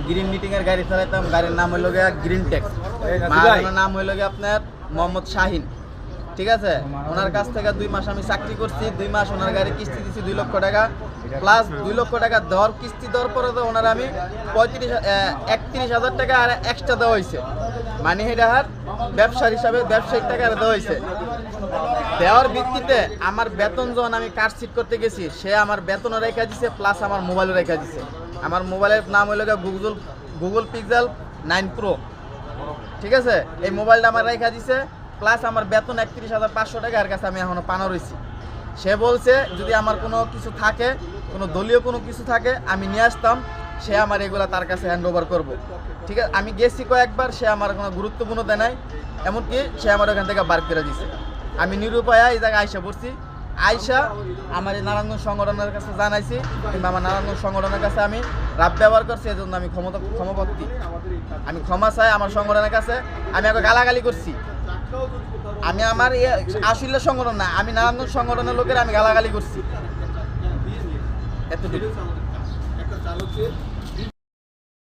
Green knitting এর গাড়ি চালাইতাম। গাড়ির নাম হইল গিয়া গ্রিন টেক্স। মার নাম হইল গিয়া আপনার মোহাম্মদ শাহিন। ঠিক আছে, ওনার কাছ থেকে 2 মাস আমি চাকরি করছি। 2 মাস ওনার গাড়ি কিস্তি দিছি 2 লক্ষ টাকা, প্লাস 2 লক্ষ টাকা দেওয়ার কিস্তি দেওয়ার পরে তো ওনার আমি 31,000 টাকা আর এক্সট্রা দেওয়া হয়েছে। মানে এটা ব্যবসার হিসাবে ব্যবসায়িক টাকা দেওয়া হয়েছে। দেওয়ার ভিত্তিতে আমার বেতন যখন আমি কার্ডশিট করতে গেছি, সে আমার বেতনও রেখে দিছে, প্লাস আমার মোবাইলও রেখে দিছে। আমার মোবাইলের নাম হইল গুগল পিক্সেল 9 প্রো। ঠিক আছে, এই মোবাইলটা আমার রেখে দিছে, প্লাস আমার বেতন 31,500 টাকা এর কাছে আমি এখনো পানো রয়েছি। সে বলছে যদি আমার কোনো কিছু থাকে, কোনো দলীয় কোনো কিছু থাকে আমি নিয়ে আসতাম, সে আমার এগুলা তার কাছে হ্যান্ড ওভার করবো। ঠিক আছে, আমি গেছি কয়েকবার, সে আমার কোনো গুরুত্বপূর্ণ দেয় নাই, এমনকি সে আমার ওখান থেকে বার করে দিছে। আমি নিরুপায়া এই জায়গায় আইসা পড়ছি। আইসা আমার এই নারায়ণগঞ্জ সংগঠনের কাছে জানাইছি, কিংবা আমার নারায়ণগঞ্জ সংগঠনের কাছে আমি রাব ব্যবহার করছি, এই জন্য আমি ক্ষমাপ্রার্থী। আমি ক্ষমা চাই আমার সংগঠনের কাছে। আমি আগে গালাগালি করছি। আমি আমার আসলে সংগঠন না, আমি নারায়ণগঞ্জ সংগঠনের লোকের আমি গালাগালি করছি, এতটুকু।